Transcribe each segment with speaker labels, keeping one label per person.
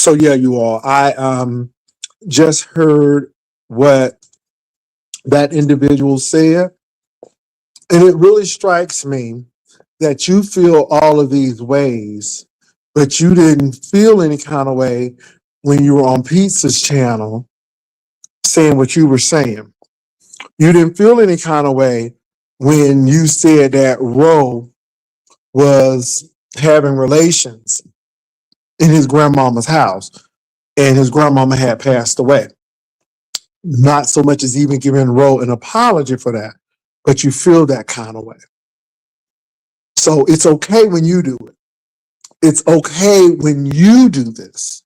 Speaker 1: So yeah, you all. I just heard what that individual said, and it really strikes me that you feel all of these ways, but you didn't feel any kind of way when you were on Pizza's channel saying what you were saying. You didn't feel any kind of way when you said that Roe was having relations in his grandmama's house and his grandmama had passed away. Not so much as even giving Roe an apology for that, but you feel that kind of way. So it's okay when you do it. It's okay when you do this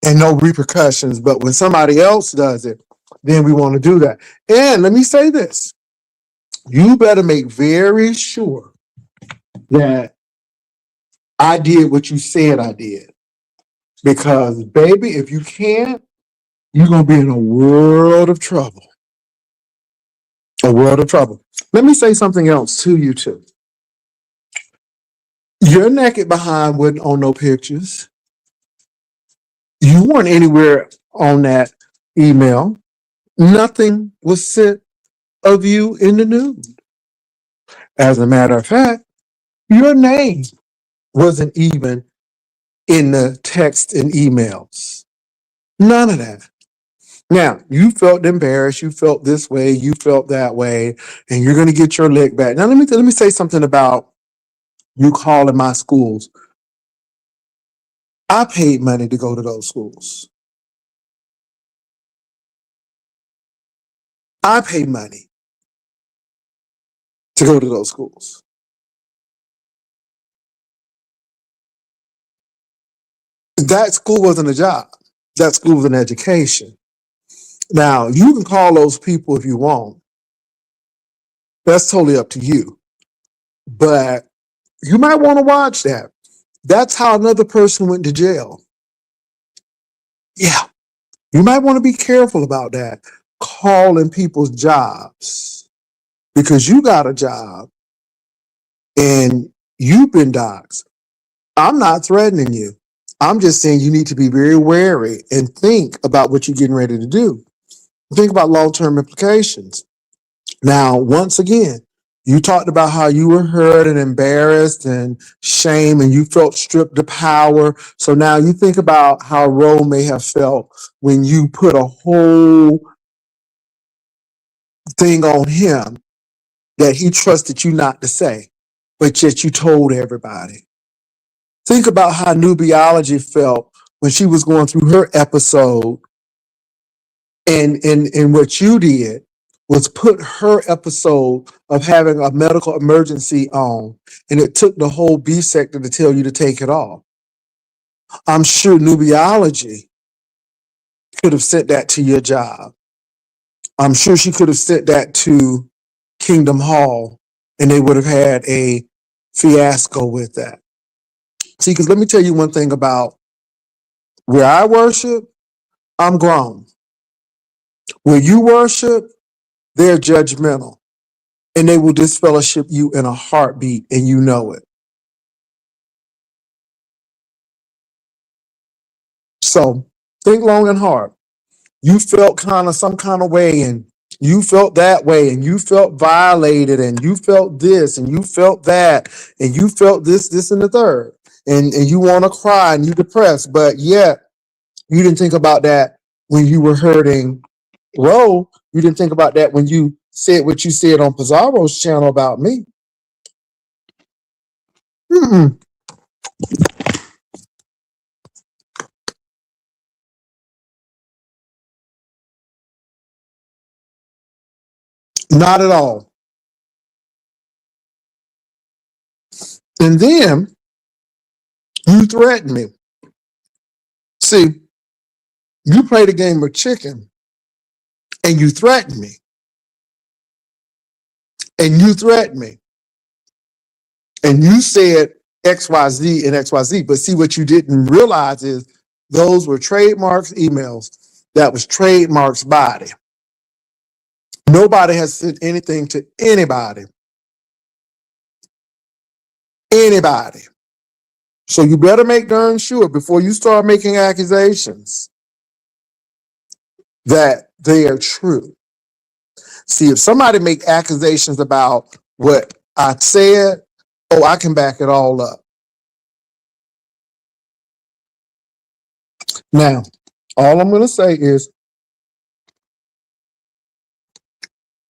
Speaker 1: and no repercussions. But when somebody else does it, then we want to do that. And let me say this, you better make very sure that I did what you said I did. Because, baby, if you can't, you're going to be in a world of trouble. A world of trouble. Let me say something else to you, too. Your naked behind wasn't on no pictures. You weren't anywhere on that email. Nothing was sent of you in the nude. As a matter of fact, your name wasn't even in the text and emails. None of that. Now, you felt embarrassed, you felt this way, you felt that way, and you're going to get your lick back. Now, let me say something about you calling my schools. I paid money to go to those schools. I paid money to go to those schools. That school wasn't a job. That school was an education. Now, you can call those people if you want. That's totally up to you. But you might want to watch that. That's how another person went to jail. Yeah, you might want to be careful about that. Calling people's jobs because you got a job and you've been doxxed. I'm not threatening you. I'm just saying you need to be very wary and think about what you're getting ready to do. Think about long-term implications. Now, once again, you talked about how you were hurt and embarrassed and shame and you felt stripped of power. So now you think about how Roe may have felt when you put a whole thing on him that he trusted you not to say, but yet you told everybody. Think about how Nubiology felt when she was going through her episode and what you did was put her episode of having a medical emergency on, and it took the whole B sector to tell you to take it off. I'm sure Nubiology could have sent that to your job. I'm sure she could have sent that to Kingdom Hall, and they would have had a fiasco with that. See, because let me tell you one thing about where I worship, I'm grown. Where you worship, they're judgmental. And they will disfellowship you in a heartbeat, and you know it. So think long and hard. You felt kind of some kind of way, and you felt that way, and you felt violated, and you felt this, and you felt that, and you felt this, and the third. And you want to cry and you depressed, but yet you didn't think about that when you were hurting Roe. You didn't think about that when you said what you said on Pizarro's channel about me. Mm-mm. Not at all. And then you threatened me. See, you played a game of chicken and you threatened me. And you threatened me. And you said XYZ and XYZ. But see, what you didn't realize is those were trademarks emails. That was trademarks body. Nobody has sent anything to anybody. Anybody. So you better make darn sure before you start making accusations that they are true. See, if somebody make accusations about what I said, oh, I can back it all up. Now, all I'm going to say is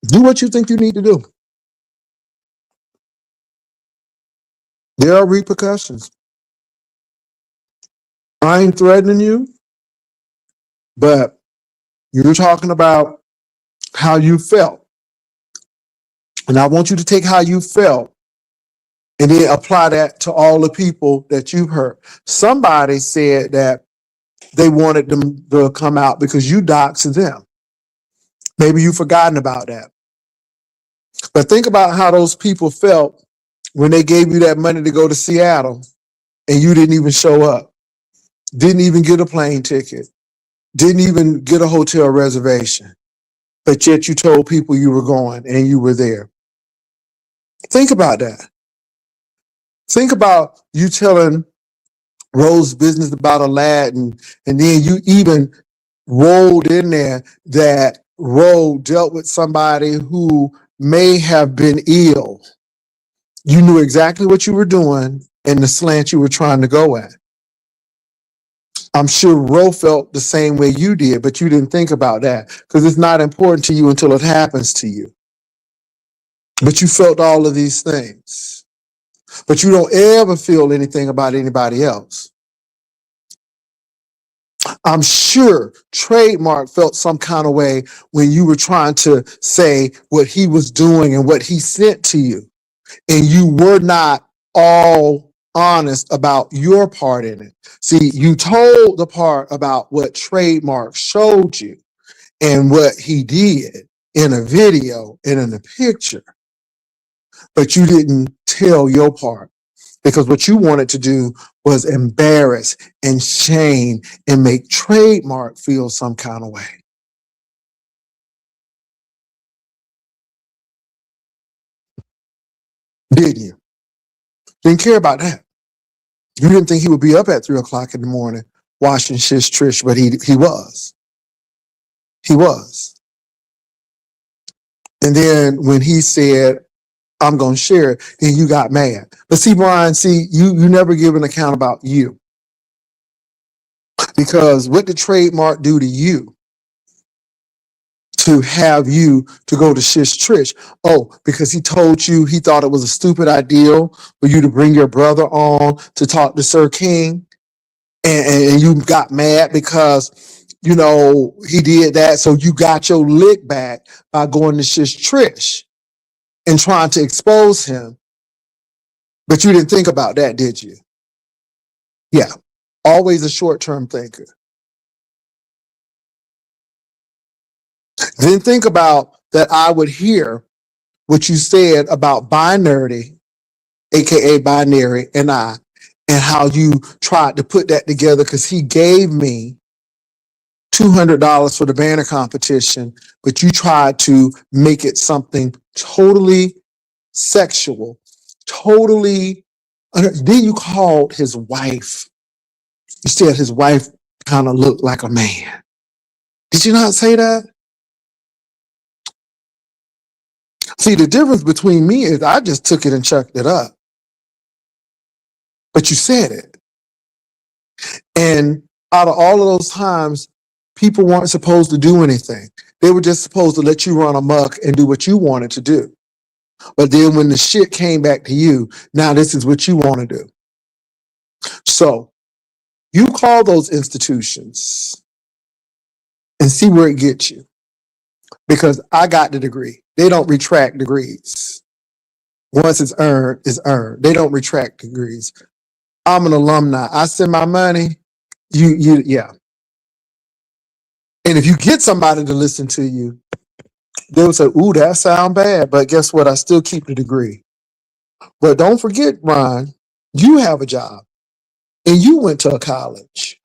Speaker 1: do what you think you need to do. There are repercussions. I ain't threatening you, but you're talking about how you felt. And I want you to take how you felt and then apply that to all the people that you've hurt. Somebody said that they wanted them to come out because you doxed them. Maybe you've forgotten about that. But think about how those people felt when they gave you that money to go to Seattle and you didn't even show up, didn't even get a plane ticket, didn't even get a hotel reservation, but yet you told people you were going and you were there. Think about that. Think about you telling Rose business about Aladdin, and then you even rolled in there that Rose dealt with somebody who may have been ill. You knew exactly what you were doing and the slant you were trying to go at. I'm sure Ro felt the same way you did, but you didn't think about that because it's not important to you until it happens to you. But you felt all of these things. But you don't ever feel anything about anybody else. I'm sure Trademark felt some kind of way when you were trying to say what he was doing and what he sent to you. And you were not all honest about your part in it. See, you told the part about what Trademark showed you and what he did in a video and in a picture, but you didn't tell your part because what you wanted to do was embarrass and shame and make Trademark feel some kind of way. Didn't you? Didn't care about that. You didn't think he would be up at 3 o'clock in the morning washing shish trish, but he was. He was. And then when he said, I'm going to share it, then you got mad. But see, Brian, you never give an account about you. Because what did Trademark do to you to have you to go to Shish Trish? Oh, because he told you he thought it was a stupid idea for you to bring your brother on to talk to Sir King. And you got mad because, he did that. So you got your lick back by going to Shish Trish and trying to expose him. But you didn't think about that, did you? Yeah. Always a short-term thinker. Then think about that I would hear what you said about binary, aka binary, and how you tried to put that together because he gave me $200 for the banner competition, but you tried to make it something totally sexual, totally. Then you called his wife. You said his wife kind of looked like a man. Did you not say that? See, the difference between me is I just took it and chucked it up. But you said it. And out of all of those times, people weren't supposed to do anything. They were just supposed to let you run amok and do what you wanted to do. But then when the shit came back to you, now this is what you want to do. So you call those institutions and see where it gets you. Because I got the degree. They don't retract degrees. Once it's earned, it's earned. They don't retract degrees. I'm an alumni. I send my money. Yeah. And if you get somebody to listen to you, they'll say, ooh, that sound bad. But guess what? I still keep the degree. But don't forget, Ron, you have a job and you went to a college.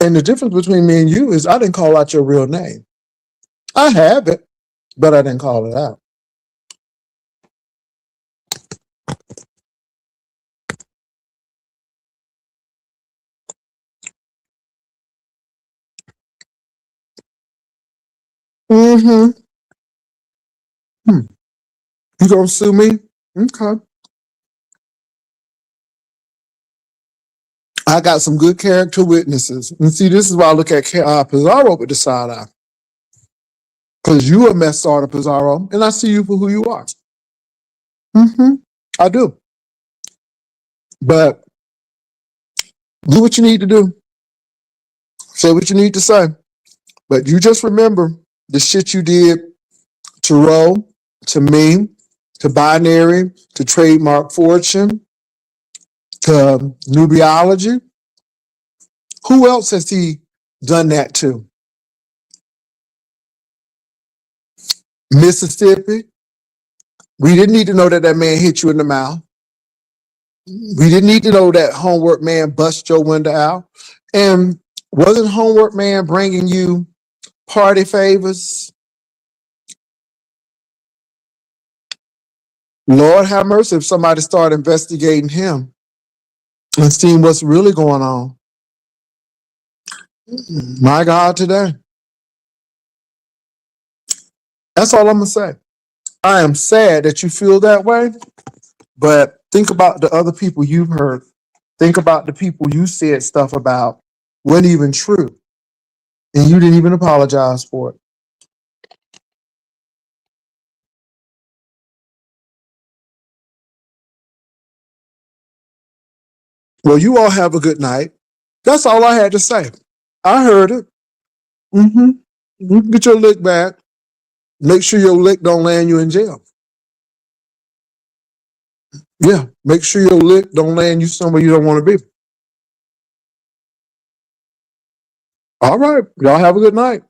Speaker 1: And the difference between me and you is I didn't call out your real name. I have it, but I didn't call it out. Mm-hmm. Hmm. You gonna sue me? Okay. I got some good character witnesses. And see, this is why I look at Pizarro with the side eye. Because you a mess starter, Pizarro, and I see you for who you are. Mm-hmm. I do. But do what you need to do. Say what you need to say. But you just remember the shit you did to Roe, to me, to Binary, to Trademark Fortune, to Nubiology. Who else has he done that to? Mississippi. We didn't need to know that that man hit you in the mouth. We didn't need to know that Homework Man bust your window out. And wasn't Homework Man bringing you party favors? Lord have mercy if somebody started investigating him and seeing what's really going on. My God, today. That's all I'm going to say. I am sad that you feel that way, but think about the other people you've heard. Think about the people you said stuff about weren't even true, and you didn't even apologize for it. Well, you all have a good night. That's all I had to say. I heard it. Mm-hmm. You can get your lick back. Make sure your lick don't land you in jail. Yeah, make sure your lick don't land you somewhere you don't want to be. All right. Y'all have a good night.